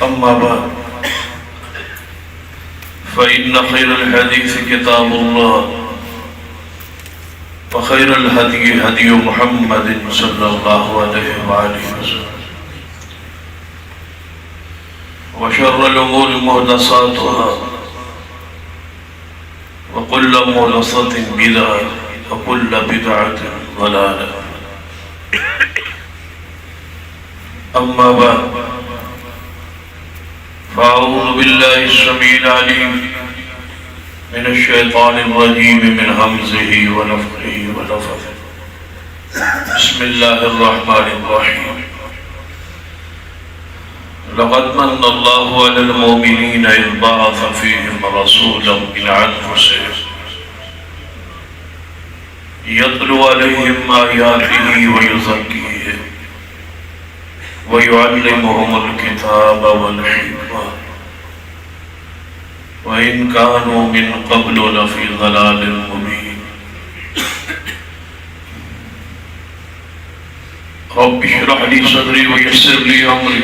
أما بعد فإن خير الحديث كتاب الله وخير الهدي هدي محمد صلى الله عليه وآله وسلم وشر الأمور محدثاتها وكل محدثة بدعة وكل بدعة ضلالة. أما بعد فأعوذ بالله السميع العليم من الشيطان الرجيم من همزه ونفخه ونفثه. بسم الله الرحمن الرحيم. لقد من الله على المؤمنين إذ بعث فيهم رسولا من أنفسهم يتلو عليهم آياته ويزكيهم ويعلمهم الكتاب والحكمة وإن كانوا من قبل لفي ضلال مبين. رب اشرح لي صدري ويسر لي أمري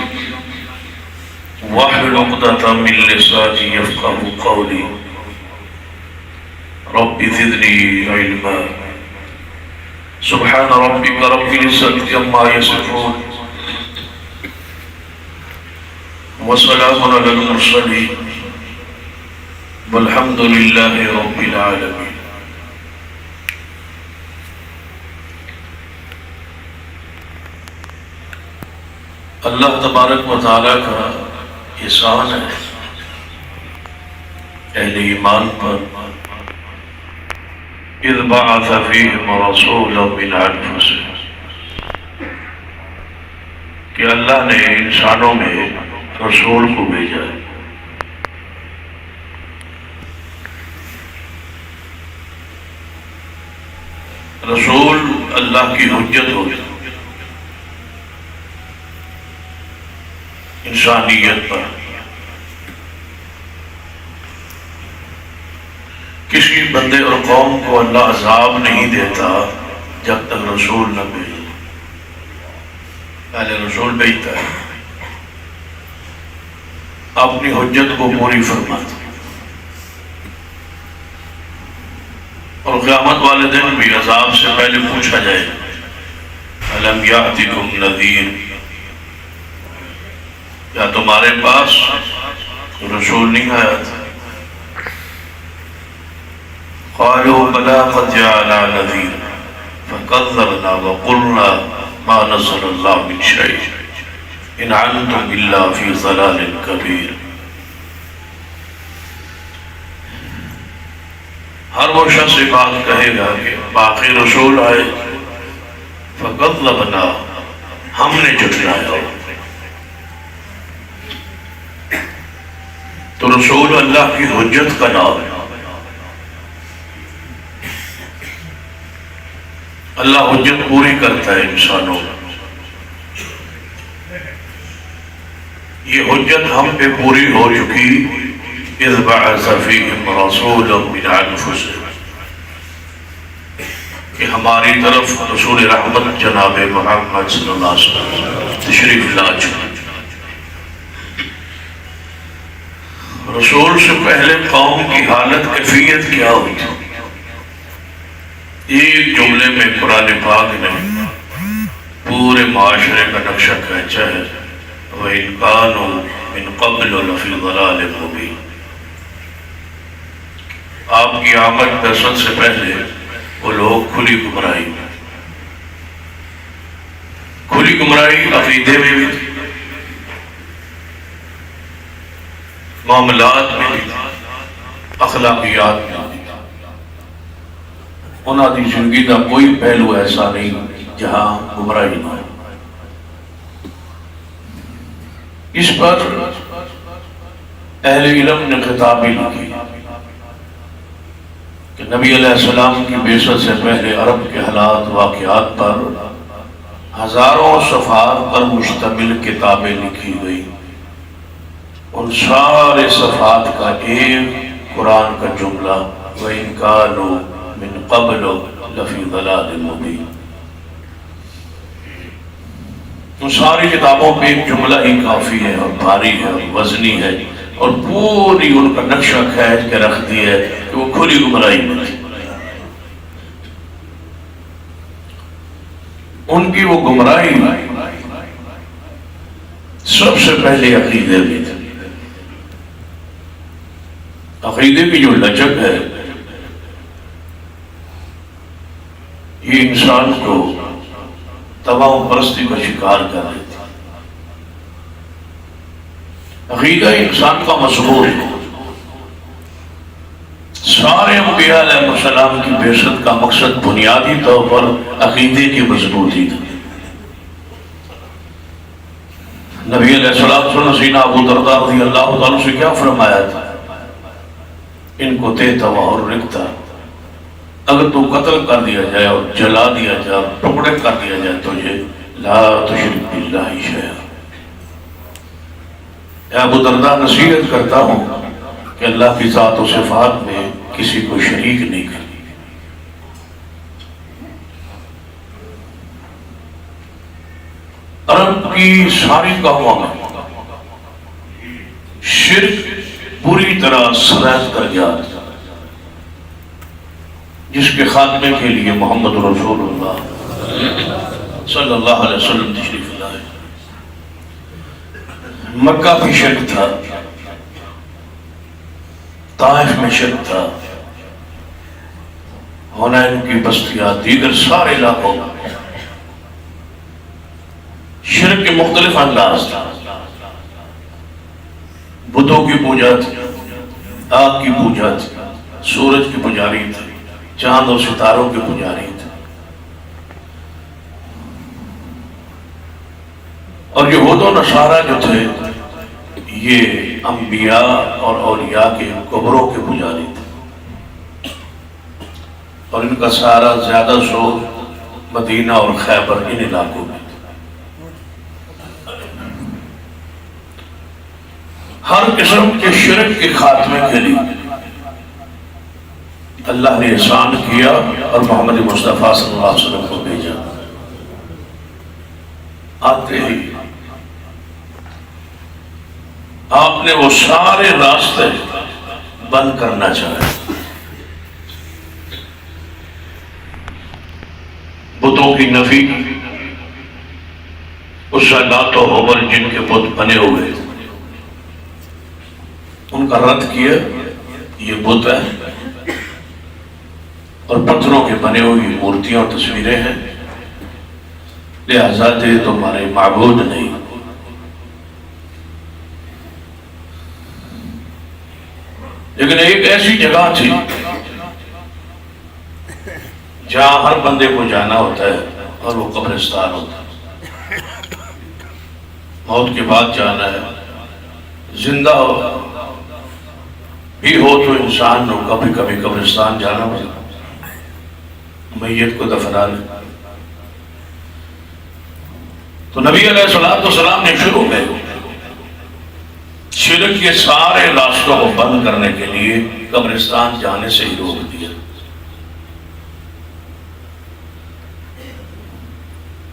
واحلل عقدة من لساني يفقهوا قولي. رب زدني علما. سبحان ربك رب العزة عما يصفون وسلام على المرسلين والحمد لله رب العالمين. اللہ تبارک و تعالیٰ کا احسان ہے اہل ایمان پر. اذ بعث فیہم رسولا من انفسہم کہ اللہ نے انسانوں میں رسول کو بھیجا ہے. رسول اللہ کی حجت ہوگی انسانیت پر. کسی بندے اور قوم کو اللہ عذاب نہیں دیتا جب تک رسول نہ بھیجے. پہلے رسول بھیجتا ہے، اپنی حجت کو پوری فرماتا، اور قیامت والے دن بھی عذاب سے پہلے پوچھا جائے الم یأتکم نذیر، یا تمہارے پاس رسول نہیں آیا تھا؟ قالوا بلی قد جاءنا نذیر فکذبنا وقلنا ما نزل اللہ من شیء ان انتم الا فی ضلال کبیر. ہر وہ شخص بات کہے گا کہ باقی رسول آئے، فکذبنا، ہم نے جھٹلایا. تو رسول اللہ کی حجت کا نام ہے. اللہ حجت پوری کرتا ہے انسانوں کو. یہ حجت ہم پہ پوری ہو چکی. اذ بعث فیہم رسولا من انفسہم کہ ہماری طرف رسول رحمت جناب محمد صلی اللہ علیہ وسلم تشریف لا چکے. رسول سے پہلے قوم کی حالت کیفیت کیا ہوئی تھی؟ ایک جملے میں قرآن پاک نے پورے معاشرے کا نقشہ کھینچا ہے. وَإِنْ كَانُوا مِنْ قَبْلُ لَفِي ضَلَالٍ مُبِينٍ. آپ کی آمد بعثت سے پہلے وہ لوگ کھلی گمراہی عقیدے میں بھی، معاملات میں بھی، اخلاقیات میں بھی. انہاں دی زندگی کا کوئی پہلو ایسا نہیں جہاں گمراہی نہ ہو. اس پر اہل علم نے کتابیں لکھی کہ نبی علیہ السلام کی بعثت سے پہلے عرب کے حالات واقعات پر ہزاروں صفحات پر مشتمل کتابیں لکھی گئی. ان سارے صفحات کا ایک قرآن کا جملہ وَإِنْ كَانُوا مِنْ قَبْلُ لَفِي ضَلَالٍ مُبِينٍ. تو ساری کتابوں پہ ایک جملہ ہی کافی ہے اور بھاری ہے اور وزنی ہے اور پوری ان کا نقشہ کھینچ کے رکھ دی ہے کہ وہ کھلی گمراہی میں تھی. ان کی وہ گمراہی سب سے پہلے عقیدے میں تھی. عقیدے کی جو لچک ہے یہ انسان کو تمام پرستی کا شکار کر دیتی. عقیدہ انسان کا مضمون ہے. سارے انبیاء علیہ السلام کی بعثت کا مقصد بنیادی طور پر عقیدے کی مضبوطی تھی. نبی علیہ السلام سیدنا ابو درداء رضی اللہ تعالیٰ سے کیا فرمایا تھا؟ ان کو دیتا اور رکھتا، اگر تو قتل کر دیا جائے اور جلا دیا جائے اور ٹکڑے کر دیا جائے تجھے لا تشرک باللہ شیئا. اے ابو درداء نصیحت کرتا ہوں کہ اللہ کی ذات و صفات میں کسی کو شریک نہیں کرنی. عرب کی ساری قوموں میں شرک پوری طرح سرایت کر گیا جس کے خاتمے کے لیے محمد رسول اللہ صلی اللہ علیہ وسلم تشریف لائے. مکہ بھی شرک تھا، طائف میں شرک تھا، حنین کی بستیاں، دیگر سارے علاقوں میں شرک کے مختلف انداز تھا. بتوں کی پوجا تھی، آگ کی پوجا تھی، سورج کی پجاری تھی، چاند اور ستاروں کے پجاری تھے. اور یہود و نصارہ جو تھے یہ انبیاء اور اولیاء کے قبروں کے پجاری تھے. اور ان کا سارا زیادہ شور مدینہ اور خیبر ان علاقوں میں. ہر قسم کے شرک کے خاتمے کے لیے اللہ نے احسان کیا اور محمد مصطفیٰ صلی اللہ علیہ وسلم کو بھیجا. آتے ہی آپ نے وہ سارے راستے بند کرنا چاہے. بتوں کی نفی، اس لات و حبل جن کے بت بنے ہوئے ان کا رد کیا. یہ بت ہے اور پتھروں کے بنے ہوئی مورتیاں اور تصویریں ہیں، لہذا یہ تمہارے معبود نہیں. لیکن ایک ایسی جگہ تھی جہاں ہر بندے کو جانا ہوتا ہے اور وہ قبرستان ہوتا ہے. موت کے بعد جانا ہے. زندہ بھی ہو تو انسان کو کبھی کبھی قبرستان جانا ہوتا ہے، میت کو دفنانے. تو نبی علیہ السلام نے شروع میں شرک کے سارے راستوں کو بند کرنے کے لیے قبرستان جانے سے ہی روک دیا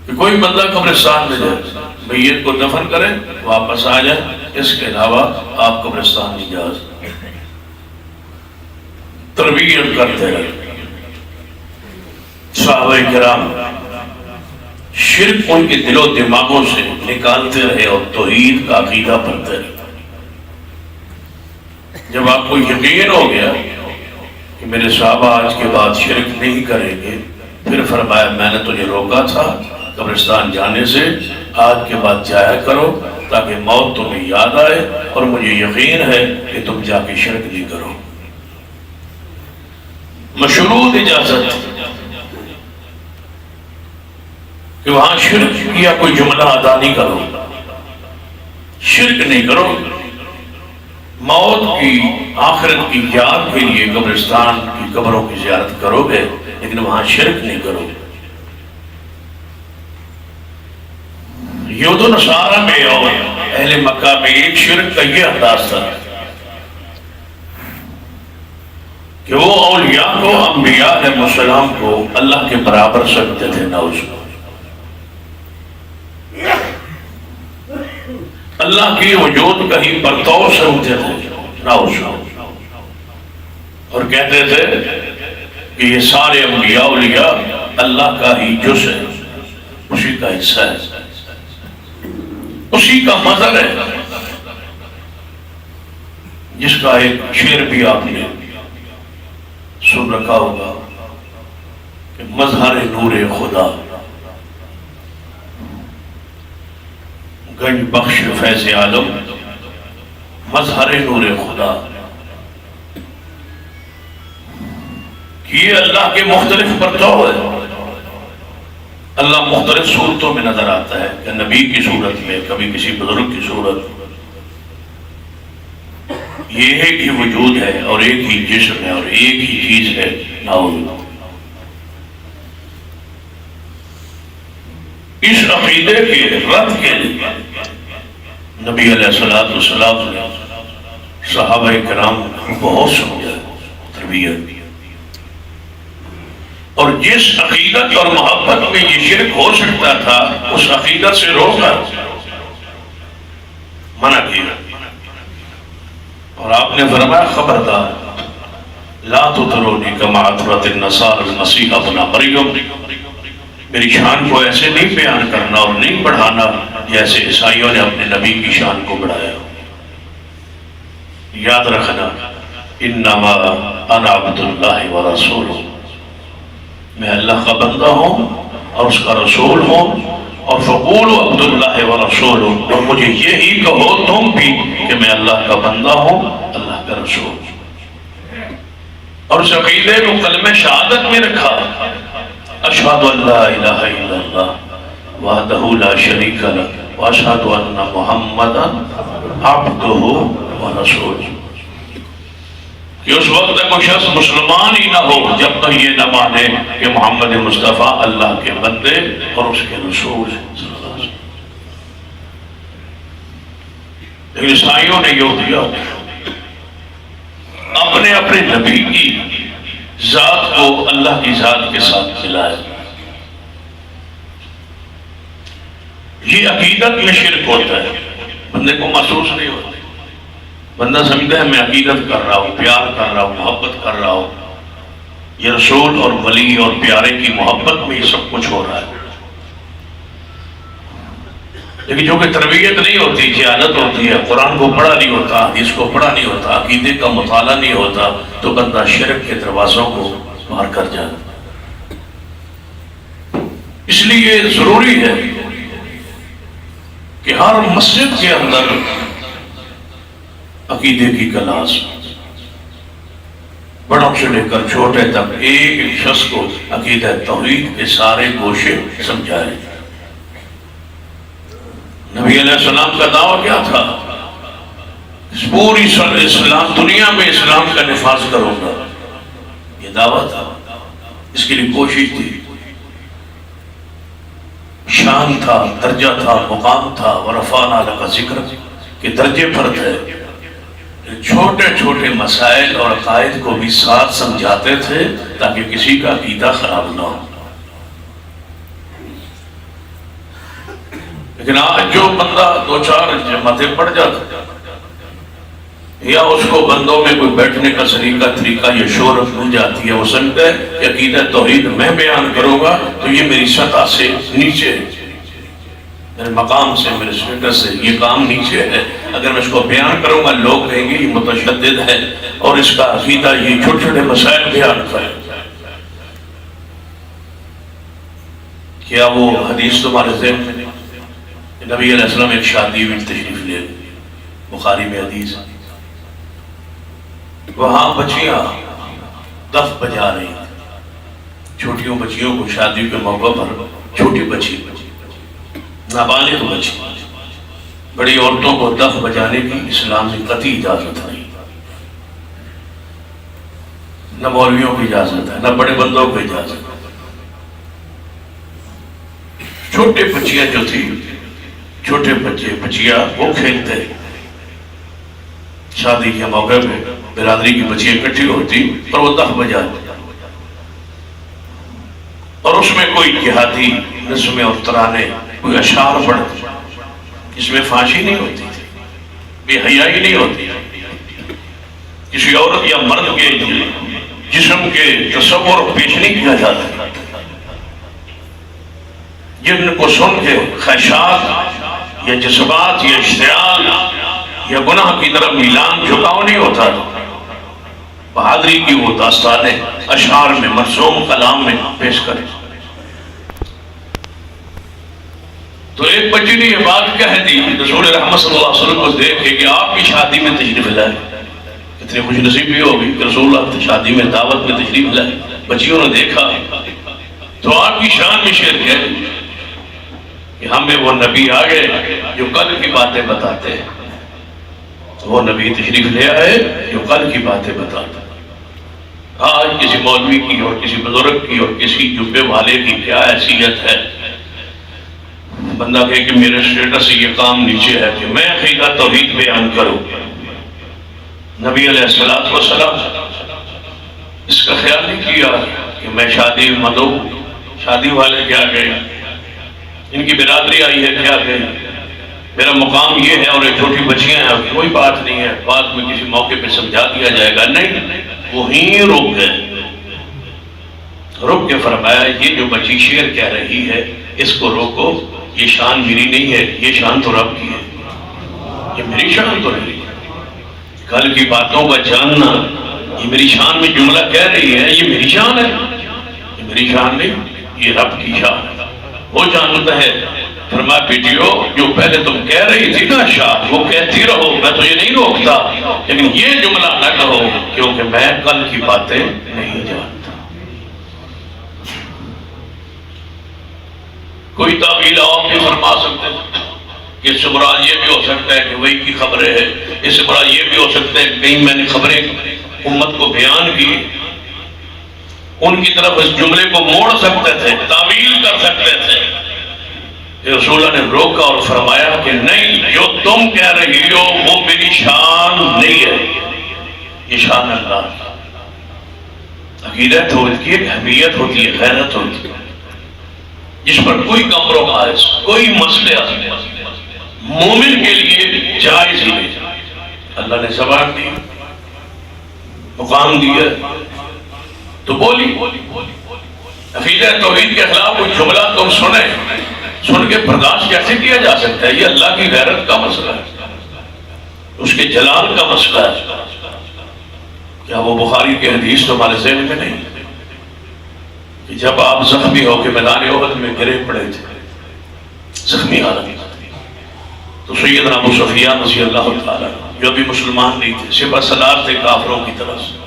کہ کوئی بندہ قبرستان میں جائے، میت کو دفن کرے، واپس آ جائے، اس کے علاوہ آپ قبرستان نہیں جا سکتے. تربیت کرتے رہے صحابہ کرام، شرک ان کے دل و دماغوں سے نکالتے رہے اور توحید کا عقیدہ بنتے رہے. جب آپ کو یقین ہو گیا کہ میرے صحابہ آج کے بعد شرک نہیں کریں گے، پھر فرمایا میں نے تجھے روکا تھا قبرستان جانے سے، آج کے بعد جایا کرو تاکہ موت تمہیں یاد آئے اور مجھے یقین ہے کہ تم جا کے شرک نہیں کرو. مشروط اجازت کہ وہاں شرک کیا کوئی جملہ ادا نہیں کرو، شرک نہیں کرو. موت کی آخرت کی یاد کے لیے قبرستان کی قبروں کی زیارت کرو گے لیکن وہاں شرک نہیں کرو گے. یہود و نصارہ میں اور اہل مکہ میں ایک شرک کا یہ انداز تھا کہ وہ اولیاء کو، انبیاء علیہ السلام کو اللہ کے برابر سمجھتے تھے. نعوذ اللہ کی وجود کا ہی پرتو سمجھتے تھے نہ اس کو، اور کہتے تھے کہ یہ سارے انبیاء اولیاء اللہ کا ہی جز ہے، اسی کا حصہ ہے، اسی کا مظہر ہے، جس کا ایک شعر بھی آپ نے سن رکھا ہوگا کہ مظہر نور خدا گنج بخش فیض عالم، مظہر نور خدا، یہ اللہ کے مختلف پرتو ہے۔ اللہ مختلف صورتوں میں نظر آتا ہے، کہ نبی کی صورت میں، کبھی کسی بزرگ کی صورت، یہ ایک ہی وجود ہے اور ایک ہی جسم ہے اور ایک ہی چیز ہے، نعوذ۔ اس عقیدے کے رد کے لیے نبی علیہ السلام نے صحابہ کرام کو بہت سمجھا، تربیت، اور جس عقیدت اور محبت میں یہ شرک ہو سکتا تھا اس عقیدت سے روکا، منع کیا، اور آپ نے فرمایا خبردار لا تطرونی کما اطرت النصارى المسیح ابن مریم، میری شان کو ایسے نہیں بیان کرنا اور نہیں بڑھانا جیسے عیسائیوں نے اپنے نبی کی شان کو بڑھایا۔ یاد رکھنا انما انا عبد اللہ ورسولہ، میں اللہ کا بندہ ہوں اور اس کا رسول ہوں، اور فقولوا عبد اللہ ورسولہ، اور مجھے یہی کہو تم بھی کہ میں اللہ کا بندہ ہوں، اللہ کا رسول ہوں، اور اس عقیدے کو کلمہ شہادت میں رکھا، اشہد ان لا الہ الا اللہ وحدہ لا شریک لہ واشہد ان محمدا عبدہ ورسولہ، کہ اس وقت تک کوئی شخص مسلمان ہی نہ ہو جب تک یہ نہ مانے کہ محمد مصطفیٰ اللہ کے بندے اور اس کے رسول ہیں۔ لیکن عیسائیوں نے یہ دیا، اپنے اپنے نبی کی ذات کو اللہ کی ذات کے ساتھ ملایا۔ یہ عقیدت میں شرک ہوتا ہے، بندے کو محسوس نہیں ہوتا، بندہ سمجھتا ہے میں عقیدت کر رہا ہوں، پیار کر رہا ہوں، محبت کر رہا ہوں، یہ رسول اور ولی اور پیارے کی محبت میں یہ سب کچھ ہو رہا ہے۔ لیکن جو کہ تربیت نہیں ہوتی، جہالت ہوتی ہے، قرآن کو پڑھا نہیں ہوتا، حدیث کو پڑھا نہیں ہوتا، عقیدے کا مطالعہ نہیں ہوتا، تو بندہ شرک کے دروازوں کو پار کر جاتا۔ اس لیے ضروری ہے کہ ہر مسجد کے اندر عقیدے کی کلاس، بڑوں سے لے کر چھوٹے تک، ایک ایک شخص کو عقیدہ توحید کے سارے گوشے سمجھائے۔ نبی علیہ السلام کا دعویٰ کیا تھا؟ پوری اسلام دنیا میں اسلام کا نفاذ کروں گا، یہ دعویٰ تھا، اس کے لیے کوشش تھی، شان تھا، درجہ تھا، مقام تھا، ورفعنا لک ذکرک کہ درجے فرد ہے، چھوٹے چھوٹے مسائل اور عقائد کو بھی ساتھ سمجھاتے تھے تاکہ کسی کا عقیدہ خراب نہ ہو۔ لیکن آج جو بندہ دو چار جماعتیں پڑھ جاتا، یا اس کو بندوں میں کوئی بیٹھنے کا طریقہ یا شہرت مل جاتی ہے، وہ سمجھتا ہے کہ عقیدہ توحید میں بیان کروں گا تو یہ میری سطح سے نیچے ہے، میرے مقام سے، میرے سٹیٹس سے یہ کام نیچے ہے، اگر میں اس کو بیان کروں گا لوگ کہیں گے یہ متشدد ہے اور اس کا عقیدہ یہ چھوٹے چھوٹے مسائل بیان کرے۔ کیا وہ حدیث تمہارے ذہن میں نبی علیہ السلام ایک شادی میں تشریف لے، بخاری میں حدیث، وہاں بچیاں دف بجا رہی، چھوٹیوں بچیوں کو شادی کے موقع پر، چھوٹی بچی نابالغ بچی، بڑی عورتوں کو دف بجانے کی اسلام میں قطعی اجازت نہیں، نہ مولویوں کی اجازت ہے، نہ بڑے بندوں کو اجازت ہے۔ چھوٹے بچیاں جو تھی، چھوٹے بچے بچیاں وہ کھیلتے، شادی کے موقع پہ برادری کی بچیاں اکٹھی ہوتی اور وہ دف بجاتی، اور اس میں کوئی جہادی نظمیں اور ترانے، کوئی اشعار پڑھتے، اس میں فحاشی نہیں ہوتی تھی۔ بے حیائی نہیں ہوتی، کسی عورت یا مرد کے جسم کے تصور پیش نہیں کیا جاتا، جن کو سن کے خواہشات یا جذبات یا اشتعال یا گناہ کی طرف میلان جھکاؤ نہیں ہوتا۔ بہادری کی وہ داستانیں اشعار میں مرسوم کلام میں پیش کریں۔ تو ایک بچی نے یہ بات کہہ دی رسول رحمت صلی اللہ علیہ وسلم کو دیکھ کے کہ آپ کی شادی میں تشریف لائے، کتنی خوش نصیبی ہوگی کہ رسول اللہ کی شادی میں دعوت میں تشریف لائے۔ بچیوں نے دیکھا تو آپ کی شان میں شعر کہہ دی کہ ہمیں وہ نبی آ گئے جو کل کی باتیں بتاتے ہیں، وہ نبی تشریف لے آئے جو کل کی باتیں بتاتے ہیں۔ آج کسی مولوی کی اور کسی بزرگ کی اور کسی جبے والے کی کیا حیثیت ہے، بندہ کہے کہ میرے سٹیٹس سے یہ کام نیچے ہے کہ میں عقیدہ توحید بیان کروں۔ نبی علیہ السلام اس کا خیال نہیں کیا کہ میں شادی مدعو، شادی والے کیا گئے، ان کی برادری آئی ہے کیا گئے، میرا مقام یہ ہے اور ایک چھوٹی بچیاں ہیں، کوئی بات نہیں ہے، بعد میں کسی موقع پہ سمجھا دیا جائے گا۔ نہیں، وہیں رک گئے، رک کے فرمایا یہ جو بچی شعر کہہ رہی ہے اس کو روکو، یہ شان میری نہیں ہے، یہ شان تو رب کی ہے، یہ میری شان تو نہیں ہے۔ کل کی باتوں کا جاننا، یہ میری شان میں جملہ کہہ رہی ہے، یہ میری شان ہے، یہ میری شان نہیں، یہ رب کی شان ہے، وہ جانتا ہے۔ فرمایا بیٹیو جو پہلے تم کہہ رہی تھی نا شاہ، وہ کہتی رہو، میں تجھے نہیں روکتا، لیکن یہ جملہ نہ کہو کیونکہ میں کل کی باتیں نہیں جانتا۔ کوئی تعویل آپ نہیں فرما سکتے کہ اس سے مراد یہ بھی ہو سکتا ہے کہ وہی کی خبریں ہیں، اس سے مراد یہ بھی ہو سکتا ہے کہ کہیں میں نے خبریں امت کو بیان کی، ان کی طرف اس جملے کو موڑ سکتے تھے، تعویل کر سکتے تھے۔ رسول اللہ نے روکا اور فرمایا کہ نہیں، جو تم کہہ رہی ہو وہ میری شان نہیں ہے، یہ شان اللہ کی۔ عقیدت ہوتی ہے، اہمیت ہوتی ہے، غیرت ہوتی ہے، جس پر کوئی کمپرومائز، کوئی مسئلہ مومن کے لیے جائز ہی نہیں۔ اللہ نے زبان دی، مقام دیا تو بولی۔ عقیدہ توحید کے خلاف کوئی جملہ تم سن کے برداشت کیسے کیا جا سکتا ہے؟ یہ اللہ کی غیرت کا مسئلہ ہے، اس کے جلال کا مسئلہ ہے۔ کیا وہ بخاری کی حدیث تمہارے ذہن میں نہیں کہ جب آپ زخمی ہو کے میدان احد میں گرے پڑے تھے، زخمی حالت میں، تو سیدنا ابو سفیان رضی اللہ تعالیٰ جو بھی مسلمان نہیں تھے، سپہ سالار تھے کافروں کی طرف سے،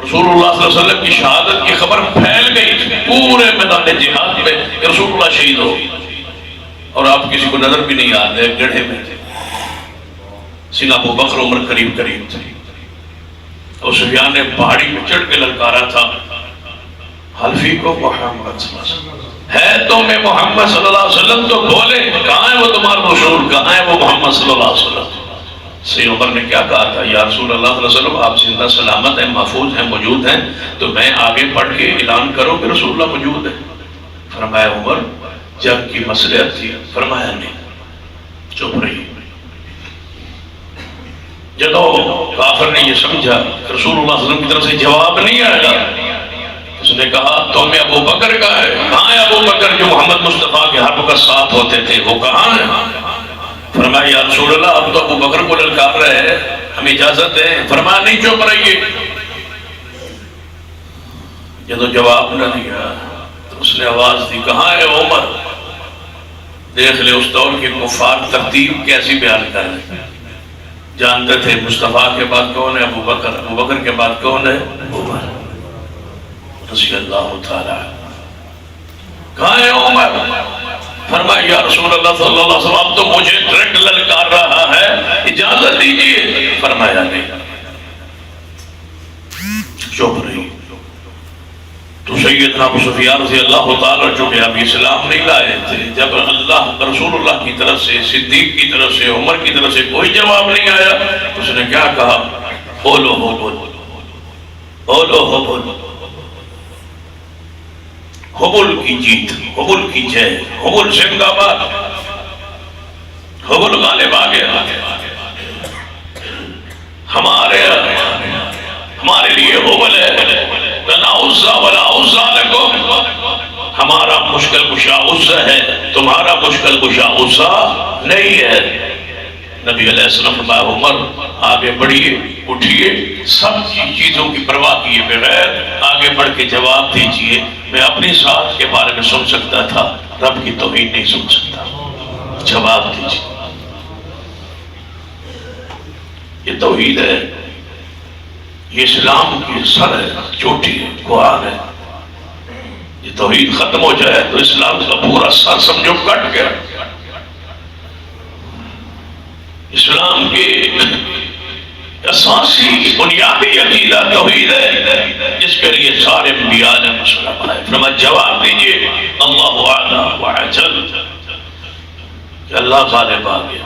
رسول اللہ صلی اللہ علیہ وسلم کی شہادت کی خبر پھیل گئی پورے میدان جہاد میں کہ رسول اللہ شہید ہو، اور آپ کسی کو نظر بھی نہیں آتے، گڑھے میں تھے، سیدنا ابو بکر عمر قریب تھے۔ ابو سفیان نے پہاڑی میں چڑھ کے للکارا تھا، حلفی کو محمد صلی اللہ علیہ وسلم ہے، تو میں محمد صلی اللہ علیہ وسلم تو بولے، کہاں ہے وہ تمہارا رسول، کہاں ہے وہ محمد صلی اللہ علیہ وسلم؟ سید عمر نے کیا کہا تھا، یا رسول اللہ صلی اللہ علیہ وسلم آپ زندہ سلامت ہیں، محفوظ ہیں، موجود ہیں، تو میں آگے پڑھ کے اعلان کروں کہ رسول اللہ موجود ہے؟ فرمایا عمر جنگ کی مصلحت تھی، فرمایا نہیں، چپ رہی۔ جب کافر نے یہ سمجھا کہ رسول اللہ صلی اللہ علیہ وسلم کی طرف سے جواب نہیں آئے گا، اس نے کہا تو میں ابو بکر کا ہے، کہاں ہے ابو بکر جو محمد مصطفیٰ کے حرب کا ساتھ ہوتے تھے، وہ کہاں ہے؟ فرمایا یا رسول اللہ اب تو ابو بکر کو للکار رہے ہیں، ہمیں اجازت ہے؟ فرمایا نہیں، چپ رہیے۔ جب جواب نہ دیا تو اس نے آواز دی، کہاں ہے عمر؟ دیکھ لے اس دور کے کفار ترتیب کیسی بیان کر رہے ہیں، جانتے تھے مصطفیٰ کے بعد کون ہے؟ ابو بکر، ابو بکر کے بعد کون ہے؟ عمر رضی اللہ تعالیٰ۔ کہاں ہے عمر؟ فرمایا یا رسول اللہ صلی اللہ علیہ وسلم اب تو مجھے ڈائریکٹ للکار رہا ہے، اجازت دیجیے۔ فرمایا نہیں، چپ رہی۔ تو سیدنا ابو سفیان رضی اللہ تعالیٰ جو کہ ابھی اسلام نہیں لائے تھے، جب اللہ رسول اللہ کی طرف سے، صدیق کی طرف سے، عمر کی طرف سے کوئی جواب نہیں آیا، اس نے کیا کہا، بولو ہو بولو، بولو ہو بولو، حبل کی جیت، حبل کی جے، حبل زندہ باد، حبل غالب آ گیا. ہمارے لیے حبل ہے. لنا عزا ولا عزا لکم. ہمارا مشکل کشا عزا ہے، تمہارا مشکل کشا عزا نہیں ہے. نبی علیہ السلام فرمایا عمر آگے بڑھیے، اٹھیے، سب چیزوں کی پرواہ کیے بغیر آگے بڑھ کے جواب دیجئے. میں اپنی ذات کے بارے میں سن سکتا تھا، رب کی توحید نہیں سن سکتا. جواب دیجئے. یہ توحید ہے، یہ اسلام کی سر ہے، چوٹی ہے، قرآن ہے. یہ توحید ختم ہو جائے تو اسلام کا پورا سر سمجھو کٹ گیا. اسلام کے اساسی بنیادی عقیدہ توحید ہے، جس کے لیے سارے انبیاء نے مسلم آئے. فرمایا جواب دیجئے اللہ اعلی وعجل، کہ اللہ غالب آ گیا.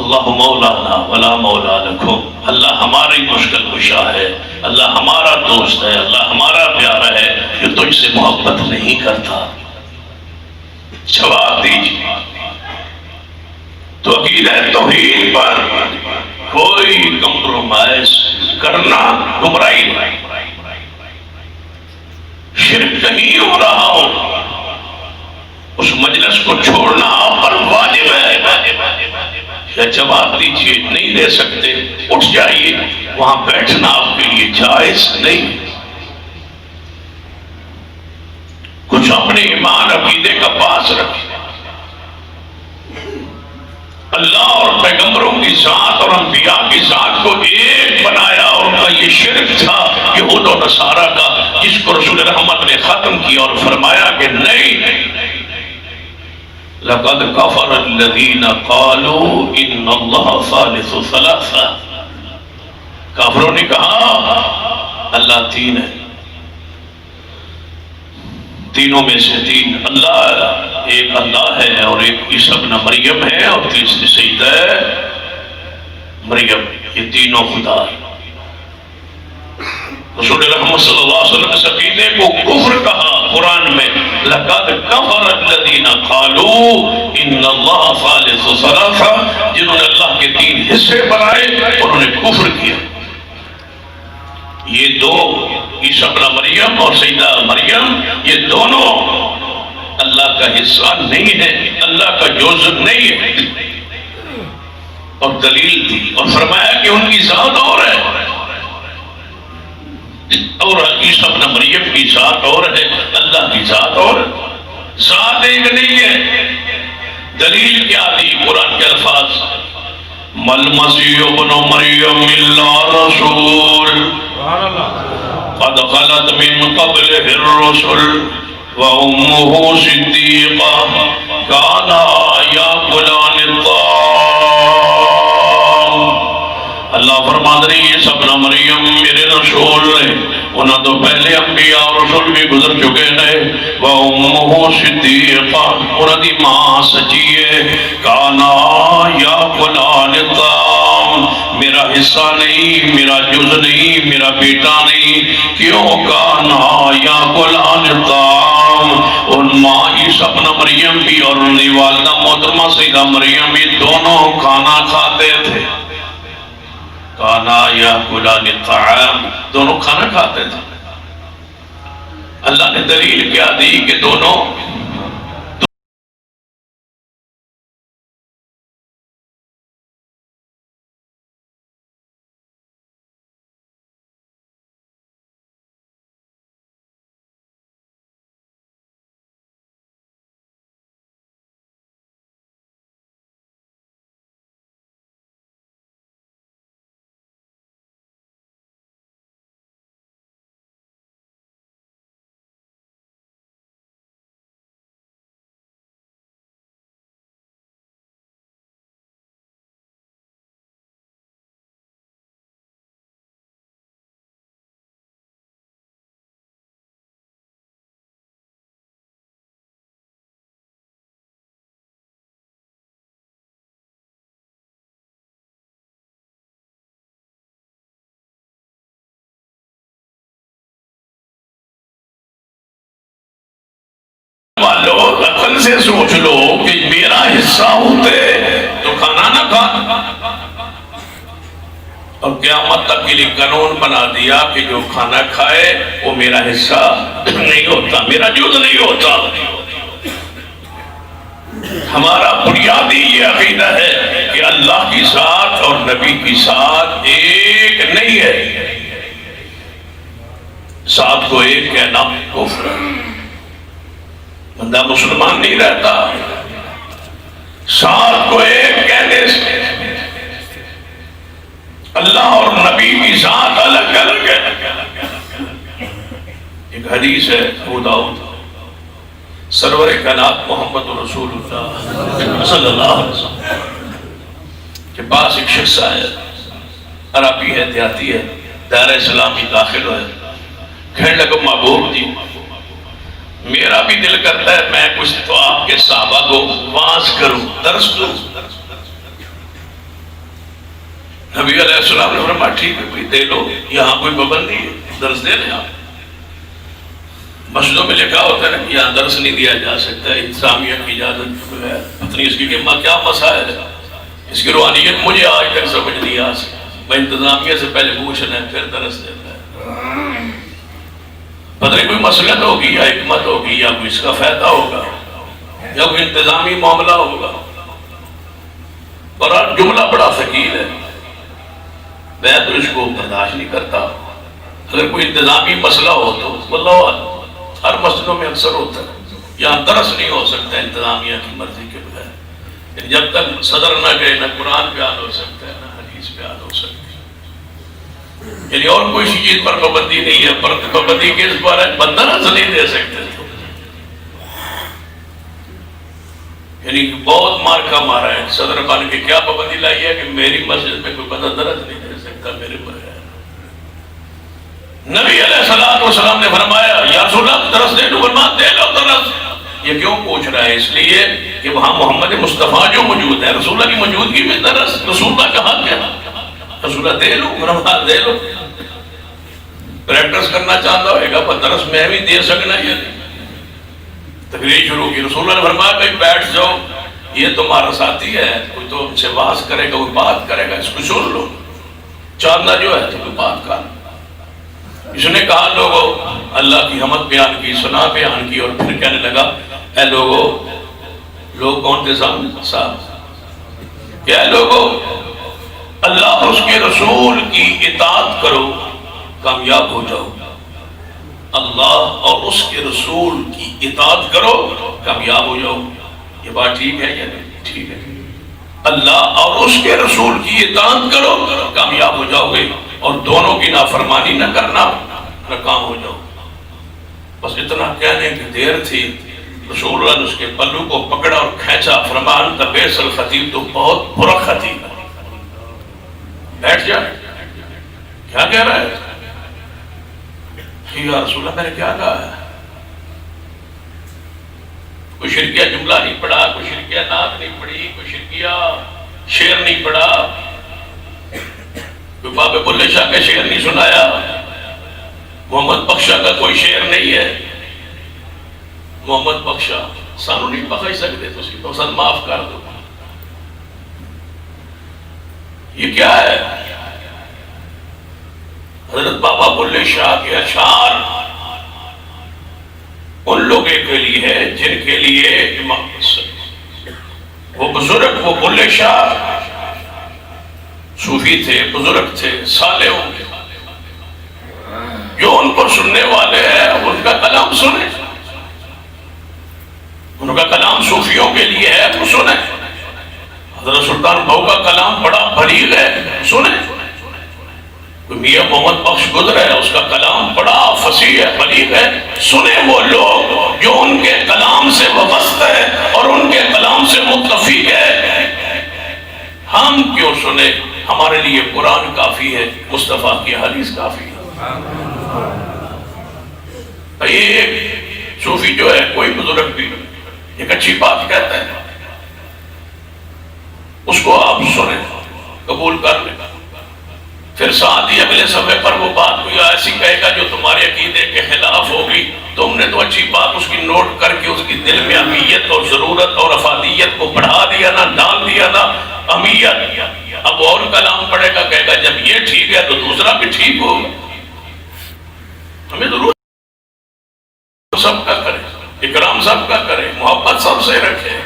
اللہ مولانا ولا مولا لکم. اللہ ہماری مشکل کشا ہے، اللہ ہمارا دوست ہے، اللہ ہمارا پیارا ہے، جو تجھ سے محبت نہیں کرتا. جواب دیجیے. تو عقیدہ توحید پر کوئی کمپرومائز کرنا گمراہی نہیں. شرک نہیں ہو رہا ہو، اس مجلس کو چھوڑنا آپ پر واجب ہے. یا جواب دیجیے نہیں دے سکتے اٹھ جائیے، وہاں بیٹھنا آپ کے لیے جائز نہیں. کچھ اپنے ایمان عقیدے کا پاس رکھیں. اللہ اور پیغمبروں کی ذات اور انبیاء کی ذات کو ایک بنایا، اور ان کا یہ شرک تھا یہود و نصارہ کا، جس کو رسول رحمت نے ختم کیا اور فرمایا کہ نہیں. لقد كفر الذين قالوا ان اللہ ثالث ثلاثہ. کافروں نے کہا اللہ تین ہے، تینوں میں سے تین. اللہ ایک اللہ ہے، اور ایک عیسی ابن مریم ہے، اور تیسری سیدہ مریم. یہ تینوں خدا ہے. رسول رحمت صلی اللہ علیہ وسلم اس عقیدے کو کفر کہا قرآن میں. لقد کفر الذین قالوا ان اللہ ثالث ثلاثہ. جنہوں نے اللہ کے تین حصے بنائے انہوں نے کفر کیا. یہ دو عیسی ابن مریم اور سیدہ مریم، یہ دونوں اللہ کا حصہ نہیں ہے، اللہ کا جزء نہیں ہے. اور دلیل تھی اور فرمایا کہ ان کی ذات اور ہے، اور عیسی ابن مریم کی ذات اور ہے، اللہ کی ذات اور ہے. ذات ایک نہیں ہے. دلیل کیا دی؟ قرآن کے الفاظ مل مسیح ابن مریم الا رسول قد خلت من قبلہ الرسل وامہ صدیقہ کانا یاکلان الطعام. اللہ فرماتا ہے عیسی ابن مریم میرے رسول نے، انہاں تو پہلے انبیاء اور رسول بھی گزر چکے نے. وَأُمُّهُ صِدِّيقَةٌ، انہاں دی ماں سچی ہے. کانا یاکلان الطعام، میرا حصہ نہیں، میرا جز نہیں، میرا بیٹا نہیں. کیوں؟ کانا یاکلان الطعام. ان ماں عیسی ابن مریم بھی اور ان کی والدہ محترمہ سیدہ مریم بھی دونوں کھانا کھاتے تھے. کانا یاکلان الطعام، دونوں کھانا کھاتے تھے. اللہ نے دلیل کیا دی کہ دونوں والو عقل سے سوچ لو کہ میرا حصہ ہوتے اور قیامت تک کے لیے قانون بنا دیا کہ جو کھانا کھائے وہ میرا حصہ نہیں ہوتا، میرا جز نہیں ہوتا۔ ہمارا بنیادی یہ عقیدہ ہے کہ اللہ کی ذات اور نبی کی ذات ایک نہیں ہے۔ ذات کو ایک کہنا کفر ہے، بندہ مسلمان نہیں رہتا۔ ذات کو ایک کہنے سے اللہ اور نبی کی ذات الگ الگ ہے۔ ایک حدیث ہے ابو داؤد، سرور کائنات محمد رسول اللہ صلی اللہ علیہ وسلم کے پاس ایک شخص آیا، عربی ہے، دیہاتی ہے، دائرہ اسلام میں داخل ہوئے، کہنے لگا محبوب جی میرا بھی دل کرتا ہے میں کچھ تو آپ کے صحابہ کو واعظ کروں، درس دوں۔ نبی علیہ السلام نے فرمایا ٹھیک ہے کوئی دے لو، یہاں کوئی پابندی ہے، درس دے لیں آپ۔ مسجدوں میں لکھا ہوتا ہے نا کہ یہاں درس نہیں دیا جا سکتا، انتظامیہ کی اجازت ہے، پتہ نہیں اس کی کیا مسائل ہے، اس کی روحانیت مجھے آج تک سمجھ نہیں آ سکتی۔ میں انتظامیہ سے پہلے پوچھنا ہے پھر درس دیتا ہے، پتہ نہیں کوئی مسئلہ ہوگی یا حکمت ہوگی یا کوئی اس کا فائدہ ہوگا یا کوئی انتظامی معاملہ ہوگا۔ اور جملہ بڑا ثقیل ہے، میں تو اس کو برداشت نہیں کرتا۔ اگر کوئی انتظامی مسئلہ ہو تو واللہ ہر مسجدوں میں اکثر ہوتا ہے، یہاں درس نہیں ہو سکتا انتظامیہ کی مرضی کے بغیر، یعنی جب تک صدر نہ گئے نہ قرآن بیان ہو سکتا ہے نہ حدیث بیان ہو سکتی ہے، یعنی اور کوئی چیز پر پابندی نہیں ہے۔ پر پابندی کس پر ہے؟ بندہ نظر نہیں دے سکتے، یعنی بہت مار کا مارا ہے صدر بن کے، کیا پابندی لائی ہے کہ میری مسجد میں کوئی بندہ درس نہیں دے سکتا میرے بغیر۔ نبی علیہ السلام نے فرمایا یا رسول اللہ درس دے دو، فرمایا دے لو درس۔ یہ کیوں پوچھ رہا ہے؟ اس لیے کہ وہاں محمد مصطفیٰ جو موجود ہے، رسول اللہ کی موجودگی میں درس رسول اللہ کا حق ہے، رسول اللہ دے لو، فرمایا دے لو۔ پریکٹس کرنا چاہتا ہوئے گا پر درس میں بھی دے سکنا یا نہیں۔ تقریر شروع کی، رسول اللہ نے فرمایا بھائی بیٹھ جاؤ، یہ تمہارا ساتھی ہے، کوئی تو ان سے واز کرے گا، کوئی بات کرے گا، اس کو سن لو، چاندنا جو ہے تو کوئی بات کر۔ اس نے کہا لوگوں، اللہ کی حمد بیان کی، ثنا بیان کی، اور پھر کہنے لگا اے لوگوں، لوگ کون تھے صاحب؟ کہ اے لوگوں اللہ اور اس کے رسول کی اطاعت کرو کامیاب ہو جاؤ، اللہ اور اس کے رسول کی اطاعت کرو کامیاب ہو جاؤ۔ یہ بات ٹھیک ہے یا نہیں؟ ٹھیک ہے، اللہ اور اس کے رسول کی اطاعت کرو کامیاب ہو جاؤ گے، اور دونوں کی نافرمانی نہ کرنا، ناکام ہو جاؤ۔ بس اتنا کہنے کی دیر تھی، رسول اللہ نے اس کے پلو کو پکڑا اور کھینچا، فرمایا انت بیس الخطیب، تو بہت برا خطیب ہے، بیٹھ جا۔ کیا کہہ رہا ہے؟ یا رسول اللہ میں نے کیا کہا ہے؟ کوئی شرکیہ جملہ نہیں پڑھا، کوئی شرکیہ نعت نہیں پڑھی، کوئی شرکیہ شعر نہیں پڑھا، کوئی بابے بلے شاہ کا شعر نہیں سنایا، محمد بخشا کا کوئی شعر نہیں ہے۔ محمد بخشا سانو نہیں بخش سکتے تو اس کی پسند معاف کر دو۔ یہ کیا ہے؟ حضرت بابا بلے شاہ کے اشعار ان لوگوں کے لیے ہے جن کے لیے وہ بزرگ، وہ بلے شاہ صوفی تھے، بزرگ تھے، صالح ہوں گے، جو ان کو سننے والے ہیں ان کا کلام سنیں، ان کا کلام صوفیوں کے لیے ہے وہ سنیں۔ حضرت سلطان بہو کا کلام بڑا بلیغ ہے، سنیں۔ میاں محمد بخش گزرا ہے، اس کا کلام بڑا فصیح ہے، بلیغ ہے، سنیں وہ لوگ جو ان کے کلام سے وابستہ ہے اور ان کے کلام سے متفق ہے۔ ہم کیوں سنیں؟ ہمارے لیے قرآن کافی ہے، مصطفیٰ کی حدیث کافی ہے۔ ایک صوفی جو ہے، کوئی بزرگ بھی ایک اچھی بات کہتا ہے، اس کو آپ سنیں، قبول کر لیں، پھر ساتھ ہی اگلے صفحے پر وہ بات کوئی ایسی کہے گا جو تمہارے عقیدے کے خلاف ہوگی، تم نے تو اچھی بات اس کی نوٹ کر کے اس کی دل میں اہمیت اور ضرورت اور افادیت کو بڑھا دیا نا، ڈال دیا نا، اہمیت۔ اب اور کلام پڑے گا، کہے گا جب یہ ٹھیک ہے تو دوسرا بھی ٹھیک ہوگا. ہمیں ضرور سب کا کرے, اکرام سب کا کرے, محبت سب سے رکھے,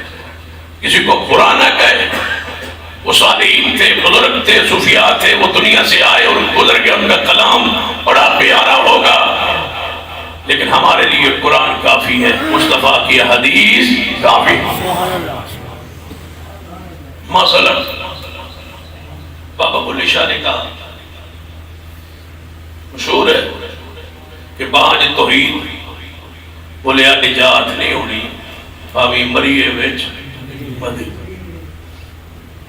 کسی کو برا نہ کہے. وہ صالحین تھے, بزرگ تھے, صوفیاء تھے, وہ دنیا سے آئے اور گزر گئے, ان کا کلام بڑا پیارا ہوگا, لیکن ہمارے لیے قرآن کافی ہے, مصطفیٰ کی حدیث کافی ہے. مثلا بابا بلے شاہ نے کہا, مشہور ہے کہ باج توحید بولیا نجات نہیں ہونی بھاوی مریے وچ مدی.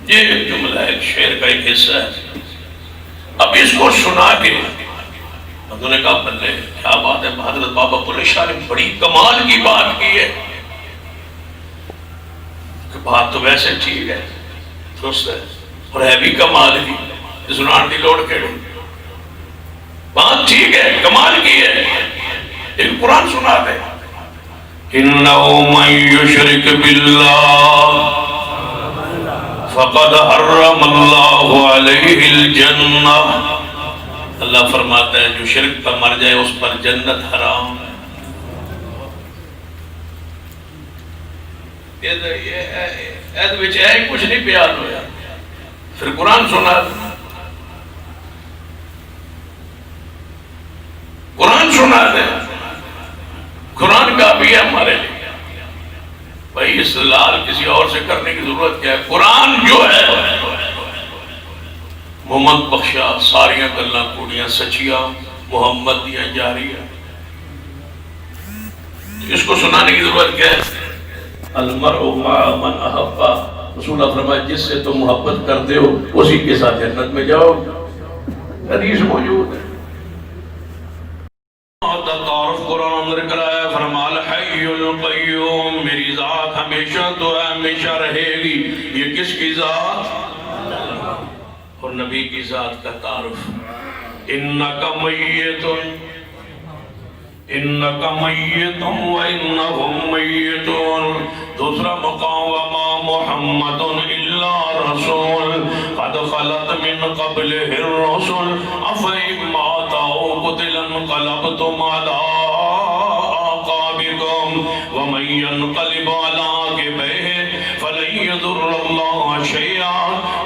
یہ جملہ ایک شعر کا ایک حصہ ہے. اب اس کو سنا کے انہوں نے کہا بلے کیا بات ہے, حضرت بابا بلے شاہ نے بڑی کمال کی بات کی ہے. کہ بات تو ویسے ٹھیک ہے, درست ہے, اور ہے بھی کمال کی, سنان کی لوڑ کے بات ٹھیک ہے, کمال کی ہے, لیکن قرآن سنا دے. إِنَّهُ مَن يُشْرِكْ بِاللَّهِ فَقَدْ حَرَّمَ اللَّهُ عَلَيْهِ الْجَنَّةَ. اللہ فرماتا ہے جو شرک پر مر جائے اس پر جنت حرام ہے. یہ کچھ نہیں بیان ہوا, پھر قرآن سنا, قرآن سنا دے. قرآن کا بھی ہے ہمارے لیے بھائی, استدلال کسی اور سے کرنے کی ضرورت کیا ہے. قرآن جو ہے محمد بخشا ساریاں گلاں کوڑیاں سچیاں محمد دیا جا رہی ہے, اس کو سنانے کی ضرورت کیا ہے. المرء مع من احب, رسول اللہ فرمایا جس سے تم محبت کرتے ہو اسی کے ساتھ جنت میں جاؤ. حدیث موجود ہے. تعارف قرآن اندر کرایا, فرمال حی القیوم, میری ذات ہمیشہ تو ہے ہمیشہ رہے گی. یہ کس کی ذات؟ اور نبی کی ذات کا تعارف. انک میت انک میت وانہم میتون. دوسرا مقام وما محمد الا رسول قد خلت من قبلہ الرسل افئن مات او قتل انقلبتم علی اعقابکم ومن ينقلب علی عقبیہ فلن یضر اللہ شیئا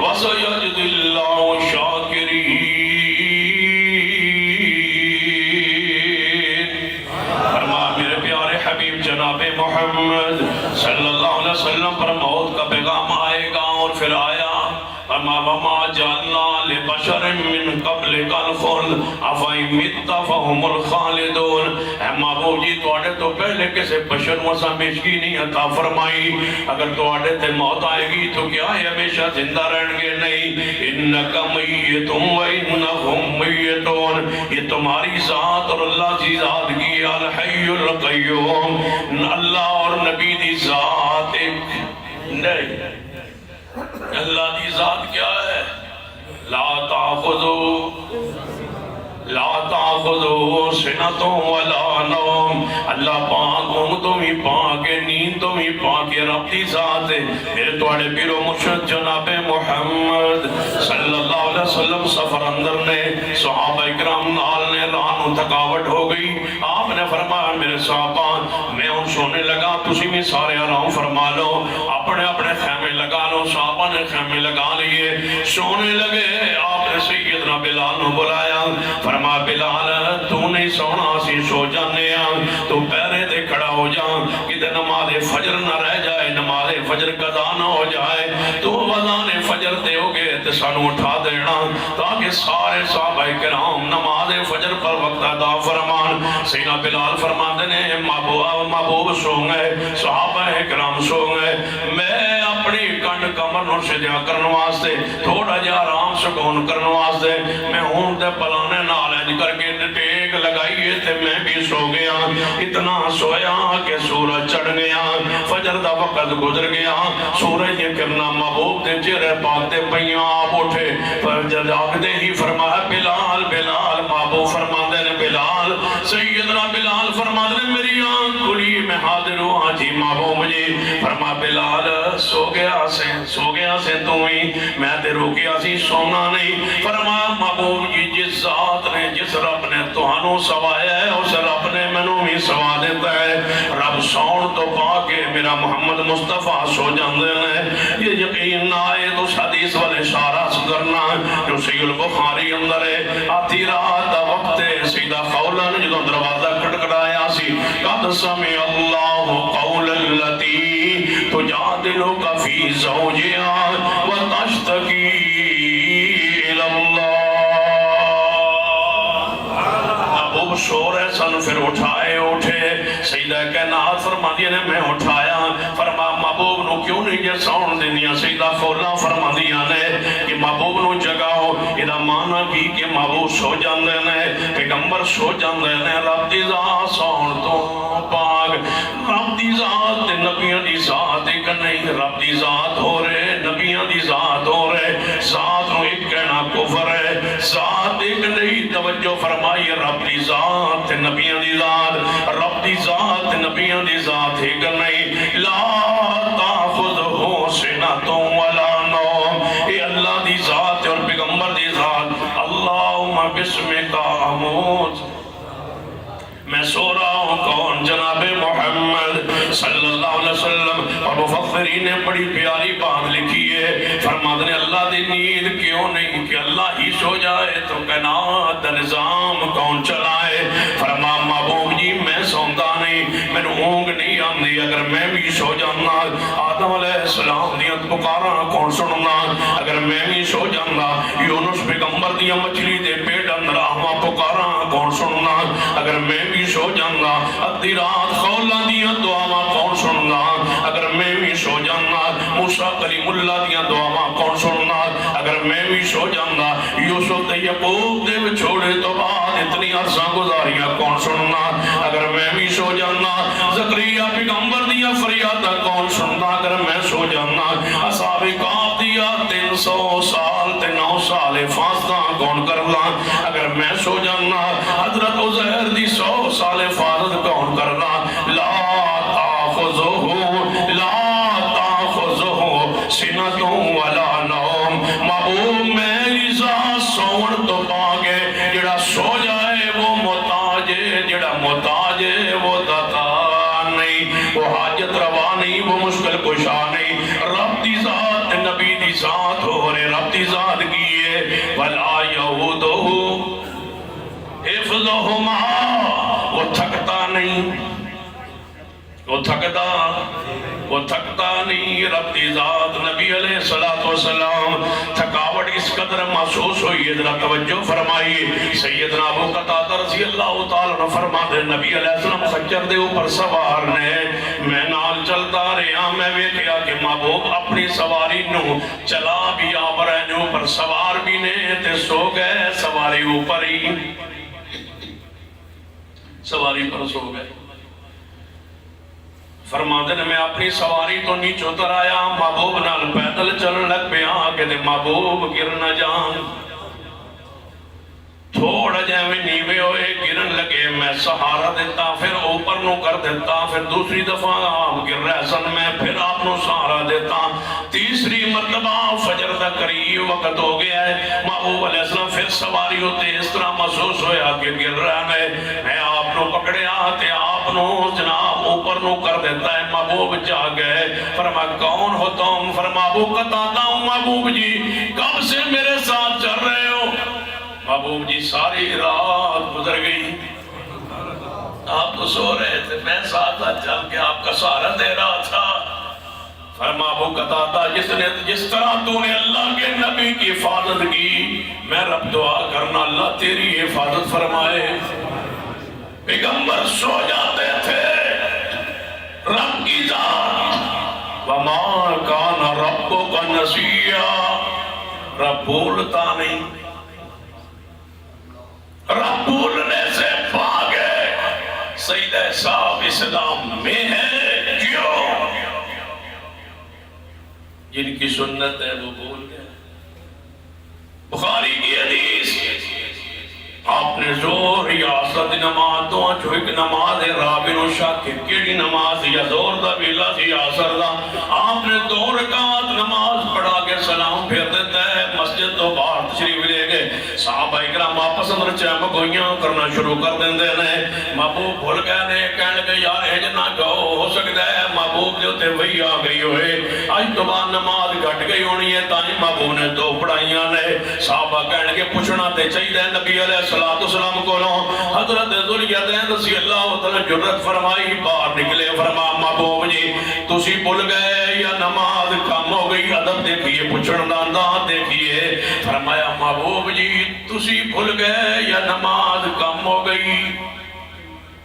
وسیجزی اللہ الشاکرین. جناب محمد صلی اللہ علیہ وسلم پر موت کا پیغام آئے گا, اور پھر آیا وما جعلنا لبشر من قبلک الخلد افئن مت فهم الخالدون. اے محبوب جی تواڈے تو پہلے کسے بشر کو ہمیشگی نہیں عطا فرمائی, اگر تواڈے تے موت آئے گی تو کیا ہے ہمیشہ زندہ رہیں گے؟ نہیں. انک میت وانہم میتون, یہ تمہاری ذات اور اللہ کی ذات کی الحی القیوم. اللہ اور نبی دی ذات ایک نہیں. اللہ دی ذات کیا ہے؟ لا تاخذو سنۃ ولا نوم. اللہ پاک ہوں تم ہی پاک ہے, نیند تم ہی پاک ہے, رب دی ذات ہے. میرے توڑے پیر و مرشد جناب محمد صلی اللہ علیہ وسلم سفر اندر نے صحابہ اکرام نال نے رانو تھکاوٹ ہو گئی. آپ نے فرمایا میرے صحابہ میں ان سونے لگا, تسی بھی سارے آرام فرما لو, اپنے اپنے خیمے لگا لو. صحابہ نے خیمے لگا لیے, سونے لگے. آپ نے سیدنا بلال نے بلایا, فرما بلال تو نہیں سونا, اسی سو جانے تو پیرے دے کھڑا ہو جا, کہ نماز فجر نہ رہ جائے, نماز فجر قضا نہ ہو جائے. تو وزان فجر دے ہوگے تو سانو اٹھا دینا, تاکہ سارے صحابہ کرام نماز فجر پر وقت ادا فرمان. سیدنا بلال فرماتے ہیں محبوب سو گئے, صحابہ کرام سو گئے, میں اپنی کنڈ کمر نو سجا کرنے واسطے تھوڑا جا آرام سکون کرنے واسطے میں ہوں تے پلانے نالج کر کے ٹیک لگائیے تے میں بھی سو گیا. اتنا سویا کہ سورج چڑھ گیا, فجر دا وقت گزر گیا, سورج یہ کرنا محبوب دے چہرے پاک تے پیاں. آپ اٹھے فجر جاگتے ہی فرمایا بلال بلال. محبوب فرماتے ہیں بلال, سیدنا بلال فرماتے ہیں میری آنکھ کھلی میں حاضر ہوں. ہاں جی محبوب جی. فرما بلال سو گیا سے تو ہی, میں تے روکیا سی سونا نہیں. فرما محبوب جی جس ذات نے جس رب نے تہانوں سوایا ہے اس رب نے مینوں بھی سوا دیتا ہے رب سون تو پا کے میرا محمد مصطفیٰ سو جاندے نے یہ یقین نہ آئے تو حدیث والے اشارہ کرنا جو صحیح البخاری اندر ہے آدھی رات دا وقت سیدہ خولہ نے جدوں دروازہ کھٹکھٹایا سی قد سمع اللہ قول التی تجادلک فی زوجہا وتشتکی الی اللہ محبوب سو رہے سن پھر اٹھے سیدہ کائنات فرما دیا نے میں اٹھایا فرما محبوب نو کیوں نہیں جے سون دنیا سیدہ خولہ فرما دیا نے کہ محبوب نو جگاؤ ادا مانا کی کہ محبوب سو جاندے نے پیغمبر سو جاندے نے رب دی ذات سون تو پاک رب دی ذات نبیوں دی ذات ایک نہیں رب دی ذات ہو رہے نبیوں دی ذات ہو رہے ذات نو ایک کہنا کفر ہے ذات ایک نہیں توجہ فرمائی رب دی ذات نبیوں دی ذات رب دی ذات نبیوں دی ذات ایک نہیں لا تاخذہ سنۃ ولا نوم اے اللہ دی ذات اور پیغمبر دی ذات اللہم بسمک اموت میں سو رہا ہوں کون جناب محمد صلی اللہ علیہ وسلم اور مفسرین نے بڑی پیاری بات لکھی ہے فرماتے ہیں اللہ دی نیند کیوں نہیں کہ اللہ ہی سو جائے تو کائنات دا نظام کون چلائے فرما محبوب جی میں سوندا نہیں میں اونگ نہیں آندی اگر میں بھی سو جانا آدم علیہ السلام دیاں پکاراں کون سننا اگر میں بھی سو جانا یونس پیغمبر دیاں مچھلی دے پیٹ اندر آہاں پکاراں کون سننا اگر میں بھی سو جانا ادھی رات خولہ دیاں دعاواں کون سننا اگر میں بھی سو جانا موسیٰ کلیم اللہ دیاں دعاواں کون سننا اگر میں بھی سو جانا یوسف تے یعقوب دے چھوڑے تو بعد اتنی عرصہ گزاریاں کون سننا اگر میں بھی سو جانا زکریا پیغمبر دیاں فریادہ کون سننا اگر میں سو جانا اصحاب کہف دیا 300 سال تے 9 سال فاصلہ کون کرنا اگر میں سو جانا حضرت عزیر دی 100 سال حفاظت کون کرنا لا تاخذہ سنۃ ولا نوم محبوب میری ذات سون تو پاگے جڑا سو جائے وہ محتاج ہے جڑا محتاج ہے وہ داتا نہیں وہ حاجت روا نہیں وہ مشکل کشا نہیں رب دی ذات نبی دی ذات ہو رہے رب دی ذات کیے ولا یعودہ حفظہما وہ تھکتا نہیں وہ تھکتا نہیں رب دی ذات نبی علیہ السلام تھکاوٹ اس قدر محسوس ہوئی ذرا توجہ فرمائی سیدنا ابو قتادہ رضی اللہ تعالیٰ عنہ فرماتے نبی علیہ السلام خچر دے اوپر سوار نے میں نال چلتا رہا میں ویکھیا کہ محبوب اپنی سواری نو چلا بھی آورے نے اوپر سوار بھی نے تے سو گئے سواری اوپر ہی سواری پر سو گئے فرماتے ہیں میں اپنی سواری تو نیچے اتر آیا محبوب نال پیدل چلن لگ پیا آگے دے محبوب گر نہ جان تھوڑا جائے نیوے ہوئے گرن لگے میں سہارا دیتا پھر اوپر نو کر دیتا پھر دوسری دفعہ آپ گر رہے سن میں پھر آپ نو سہارا دیتا تیسری مرتبہ فجر دا قریب وقت ہو گیا ہے محبوب علیہ السلام پھر سواری ہوتے اس طرح محسوس ہویا کہ گر رہا ہے میں آپ نو پکڑے آتے آپ نو جناب اوپر نو کر دیتا ہے محبوب جا گئے فرما کون ہو تم فرما ابو قتادہ ہوں محبوب جی کب سے میرے ساتھ چل رہے ہو محبوب جی ساری رات گزر گئی آپ تو سو رہے تھے میں ساتھ چل کے آپ کا سہارا دے رہا تھا فرما ابو قتادہ جس طرح تو نے اللہ کے نبی کی حفاظت کی میں رب دعا کرنا اللہ تیری حفاظت فرمائے پیغمبر سو جاتے تھے رب کی ذات وَمَا كَانَ رَبُّكَ نَسِيًّا رب بھولتا نہیں رب بھولنے سے بھاگے سیدہ صاحب اسلام میں ہے کیوں جن کی سنت ہے وہ بھول گئے بخاری کی حدیث آپ نے زور یا اصد نماز دو جو ایک نماز ہے رابن و شاہ کے کیڑی نماز یا زور دا بیلا سی آسر دا آپ نے 2 رکعت نماز پڑھا کے سلام پھر دیتا ہے مسجد تو باہر تشریف لے گئے صحابہ اکرام آپس اندر چہم گوئیاں کرنا شروع کر دیندے نے محبوب بھول گئے نے کہنے لگے یار اے جنا کہو ہو سکتا ہے محبوب جو تے وہی آ گئی ہوئے آج تو بعد نماز گھٹ گئی ہونی ہے تائیں محبوب نے دو پڑھائیاں نے صحابہ کہنے کے پوچھنا تے چاہیے نبی علیہ السلام کو حضرت ذوالجدین رضی اللہ تعالی جرت فرمائی باہر نکلے فرما محبوب جی تسی بھول گئے یا نماز کم ہو گئی ادب دیکھیے پوچھن دا انداز دیکھیے فرمایا محبوب جی تسی بھول گئے یا نماز کم ہو گئی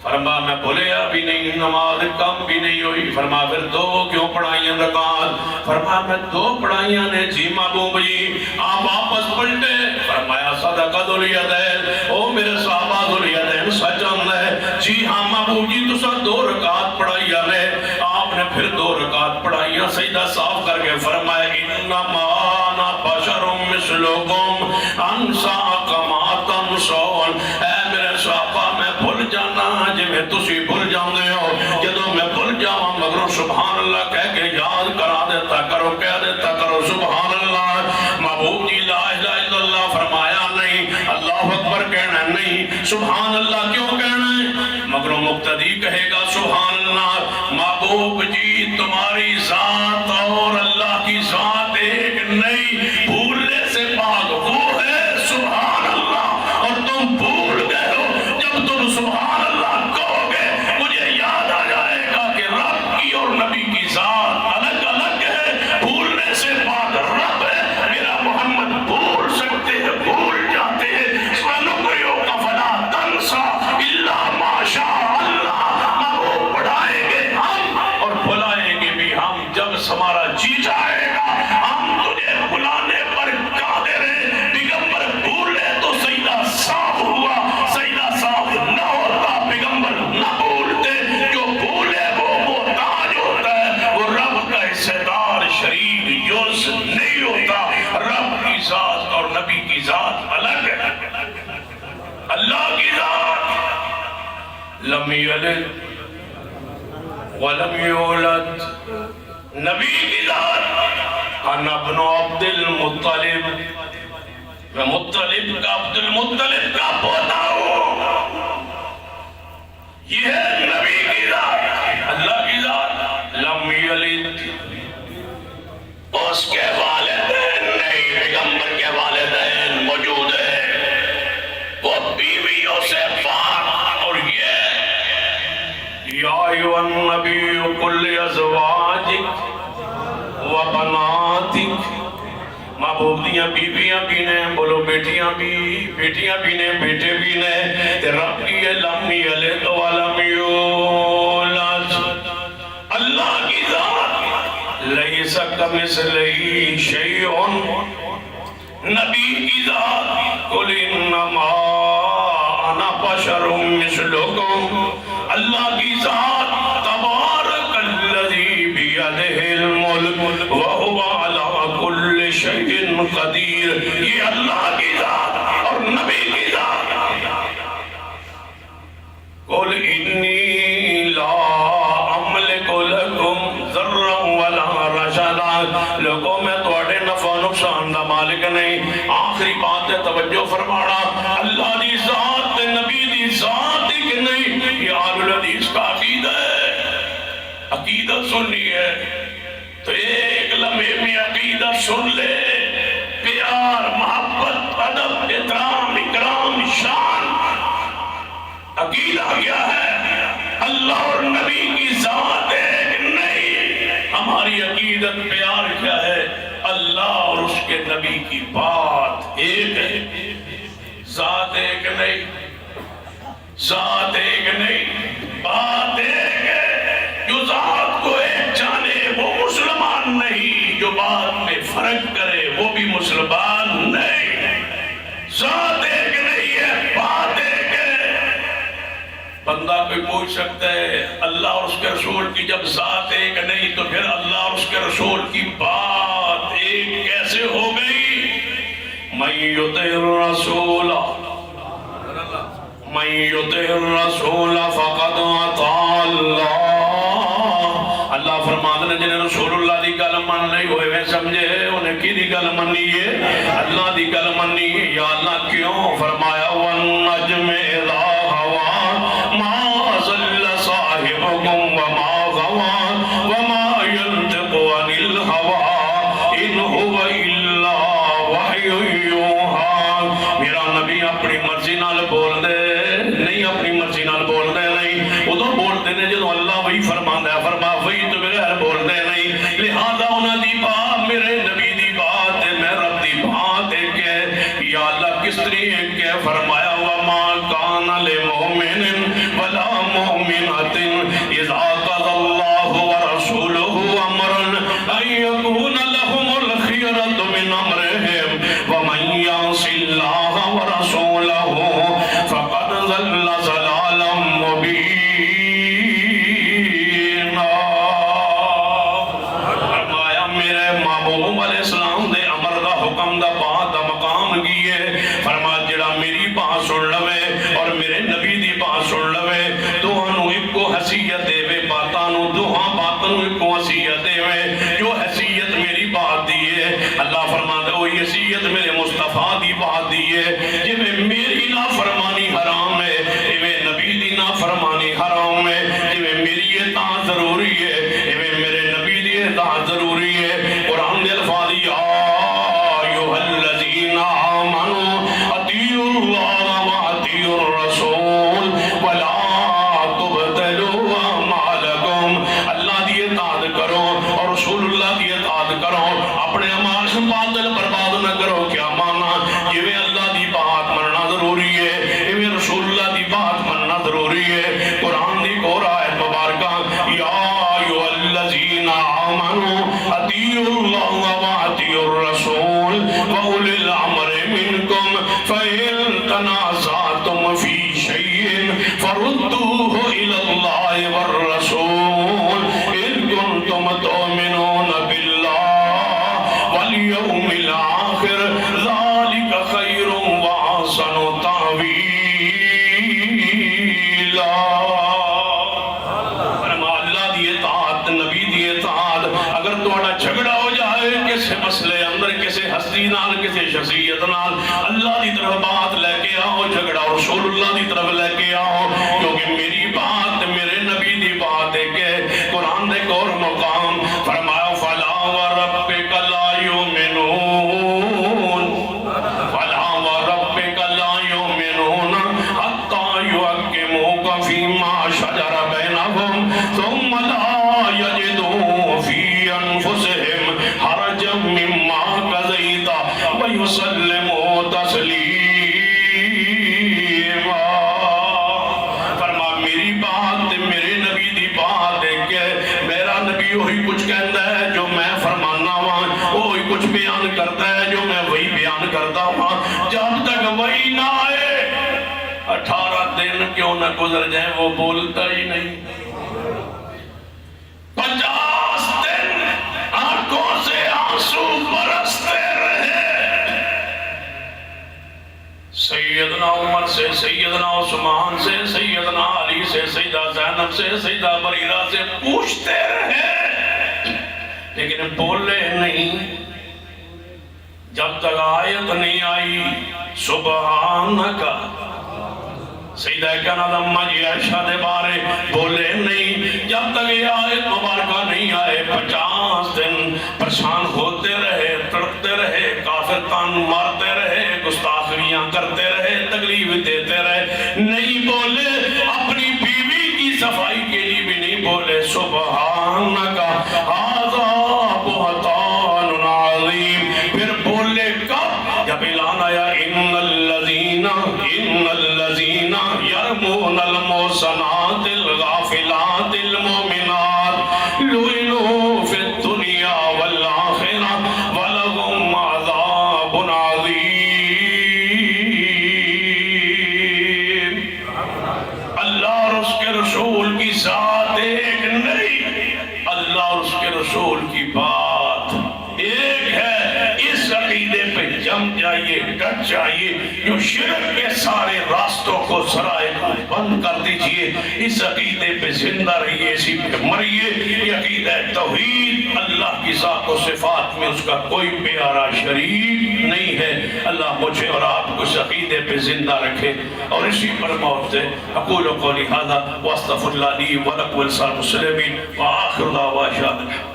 فرما میں بھولیا بھی نہیں نماز کم بھی نہیں ہوئی فرما پھر دو کیوں پڑھائیاں رکعت فرما میں دو پڑھائیاں نے جی محبوب جی آپ واپس پلٹے فرمایا صدقہ ذوالجدین او میرے صحابہ ذوالجدین سچن ہے جی ہاں محبوب جی تسا دو رکعت پڑھائیاں نے آپ نے پھر دو رکعت پڑھائیاں سجدہ صاف کر کے فرمایا انما انا بشر مثلکم انسا کما تنسون اے میرے صحابہ میں بھول جانا جی میں تسی بھول جاندے ہو جدو میں بھول جاؤں مگر سبحان اللہ کہہ کے یاد کرا دیتا کرو کہہ دیتا کرو سبحان اللہ محبوب جی لا الہ الا اللہ فرمایا نہیں اللہ اکبر کہنا نہیں سبحان اللہ کیوں کہنا ہے مگر مقتدی کہے گا سبحان اللہ محبوب جی تمہاری ذات اور اللہ کی ذات ایک نہیں بھولنے سے پاک وہ ہے سبحان اللہ اور تم بھول گئے ہو جب تم سبحان اللہ کہو گے مجھے یاد آ جائے گا کہ رب کی اور نبی کی ذات الگ الگ ہے بھولنے سے پاک رب ہے میرا محمد بھول سکتے ہیں بھول جاتے ہیں سنکریو کا فلا تنسا الا ما شاء اللہ وہ پڑھائیں گے ہم اور بھلائیں گے بھی ہم جب ہمارا جی جائے گا ہم تجھے بلانے پر قادر ہیں پیغمبر بھولے تو سجدہ صاف ہوا سجدہ صاف نہ ہوتا پیغمبر نہ بھولتے جو بھولے وہ محتاج ہوتا ہے وہ رب کا حصہ دار شریک جز نہیں ہوتا رب کی ذات اور نبی کی ذات الگ ہے اللہ کی ذات لم یلد ولم یولد نبی کی ذات انا ابن عبد المطلب میں مطلب کا عبد المطلب کا پوتا ہوں یہ ہے نبی کی ذات اللہ کی ذات لم یلد اس کے والدین نہیں پیغمبر کے والدین موجود ہیں وہ بیویوں سے پاک اور یہ یا ایوہ النبی قل ازواجک و بناتک محبوب دیاں بیویاں بھی نے بولو بیٹیاں بھی نے بیٹے بھی نے تے رب کی لم یلد ولم یولد اللہ کی ذات لیس کمثلہ شیء نبی کی ذات قل انما انا بشر مثلکم اللہ کی ذات تبارک الذی بیدہ الملک وہو علی کل شیء قدیر یہ اللہ کی ذات اور نبی کی ذات قل انی لا املک لکم ذرا ولا رشدا لوگوں میں توڑے نفع نقصان دا مالک نہیں آخری بات ہے توجہ فرمانا اللہ دی ذات نبی دی ذات ہی کہ نہیں یہ آل الحدیث کا عقیدہ ہے عقیدہ سننی ہے تو ایک لمحے میں عقیدہ سن لے پیار محبت ادب احترام اکرام شان عقیدہ کیا ہے اللہ اور نبی کی ذات ایک نہیں ہماری عقیدت پیار کیا ہے اللہ اور اس کے نبی کی بات ایک ہے ذات ایک نہیں ذات ایک نہیں بات ایک ہے جو ذات کو ایک جانے وہ مسلمان نہیں جو بات میں فرق کرے وہ بھی مسلمان نہیں ذات ایک نہیں ہے بات ایک ہے بندہ کوئی پوچھ سکتا ہے اللہ اور اس کے رسول کی جب ذات ایک نہیں تو پھر اللہ اور اس کے رسول کی بات ایک کیسے ہو گئی من یطع الرسول من یطع الرسول فقد اطاع اللہ اللہ فرماتے ہیں جنہیں رسول اللہ دی گل من لئی ہوئے میں سمجھے انہیں کی دی گل منی ہے اللہ دی گل منی ہے یا اللہ کی کیوں؟ فرمایا والنجم اذا ہوا ما ضل صاحبكم وما غوا وما ينطق عن الهوى ان هو الا وحی یوحی۔ میرا نبی اپنی مرضی نال بول دے نہیں، اپنی مرضی نال بول دے نہیں، ادھر بول دے نے جدو اللہ وہی فرمان ہے، فرما وہی تو بغیر بول دے نہیں۔ لہذا انہاں دی بات میرے نبی دی بات ہے، میں رب دی بات ہے کہ یا اللہ کس طریقے کہ فرمایا وما کان لمؤمن ولا مؤمنۃ اذا قضى الله ورسوله امرا ان يكون لهم الخيرة من امرهم ومن يعص الله ورسوله فقد ضل ضلالا مبینا۔ فرمایا میرے محبوب علیہ السلام دے امر دا حکم دا بات دا مقام کیے، فرما جڑا میری بات سن لوے اور میرے نبی دی بات سن لوے دوہنوں ایک کو حیثیت دے وے، باتانوں دوہاں باتانوں ایک کو حیثیت دے وے، جو حیثیت میری بات دیئے اللہ فرماتا ہے وہی حیثیت میرے مصطفیٰ دی بات دیئے۔ جب میری نافرمانی حرام ہے، جب نبی دی نافرمانی حرام ہے، جب میری اطاعت ضروری ہے، جب میرے نبی دی اطاعت ضروری ہے۔ قرآن دے الفاظ یا ایھا الذین آمنوا اطیعوا اللہ واطیعوا الرسول ولا تبطلوا اعمالکم۔ اللہ دی اطاعت کرو اور رسول اللہ دی اطاعت کرو، اپنے اعمال سے باطل برباد نہ کرو۔ کیا مانا؟ یہ اللہ دی بات مننا ضروری ہے، یہ رسول اللہ دی بات مننا ضروری ہے۔ قرآن دی اور آیت مبارکہ یا ایھا الذین آمنوا اطیعوا اللہ واطیعوا الرسول واولی الامر منکم فإن تنازعتم فی شیء فردوه الی اللہ والرسول ان کنتم تؤمنون باللہ والیوم الآخر ذالک خیر واحسن تأویلا۔ فرما اللہ دی اطاعت، نبی دی اطاعت۔ اگر تھوڑا جھگڑا ہو جائے کسی مسئلے اندر، کسی ہستی نال، کسی شخصیت نال، اللہ دی طرف بات لے کے آؤ، جھگڑا رسول اللہ دی طرف لے کے آؤ، کیونکہ میری بات میرے نبی دی بات ہے کہ قرآن دے اور مقام فرمایا فلا وربک لا یؤمنون فلا وربک لا یؤمنون حتی یحکموک فیما شجر بینہم ثم لا یجدوا فی انفسہم حرجا مما قضیت ویسلموا تسلیما۔ فرما میری بات میرے نبی دی بات ہے کہ میرا نبی وہی کچھ کہتا ہے جو میں فرمانا ہوں، وہی کچھ بیان کرتا ہے جو میں وہی بیان کرتا ہوں۔ جب تک وہی نہ آئے 18 دن کیوں نہ گزر جائیں وہ بولتا ہی نہیں، 50 دن آنکھوں سے آنسو برستے رہے۔ سیدنا عمر سے، سیدنا عثمان سے، سیدنا علی سے، سیدہ زینب سے، سیدہ بریرہ سے پوچھتے رہے لیکن بولے نہیں، جب تک آیت نہیں آئی سبحانک۔ سیدہ کہنا اما جی عائشہ دے بارے بولے نہیں جب تک یہ آیت مبارکہ نہیں آئے۔ 50 دن پریشان ہوتے رہے، تڑپتے رہے، کافر تان مارتے رہے، گستاخیاں کرتے رہے، تکلیف دیتے رہے، نہیں بولے، اپنی بیوی کی صفائی کے لیے بھی نہیں بولے سبحانک ھذا بہتان عظیم۔ پھر بولے کب؟ جب اعلان آیا ان الذین یرمون المحصنات الغافلات المؤمنات لعنوا فی الدنیا والآخرہ ولہم عذاب عظیم۔ اللہ اور اس کے رسول کی ذات ایک نہیں، اللہ اور اس کے رسول کی بات ایک ہے۔ اس عقیدے پہ جم جائیے، ڈٹ جائیے، جو شرک کے سارے راستوں کو سرائے بند کر دیجئے، اس عقیدے پہ زندہ رہیے، اسی پہ مریے۔ یہ عقیدہ توحید، اللہ کی ذات و صفات میں اس کا کوئی پیارا شریک نہیں ہے۔ اللہ مجھے اور آپ کو اس عقیدے پہ زندہ رکھے اور اسی پر موت دے۔ اقول قولی ھذا واستغفر اللہ لی ولکم ولسائر المسلمین وآخر دعوانا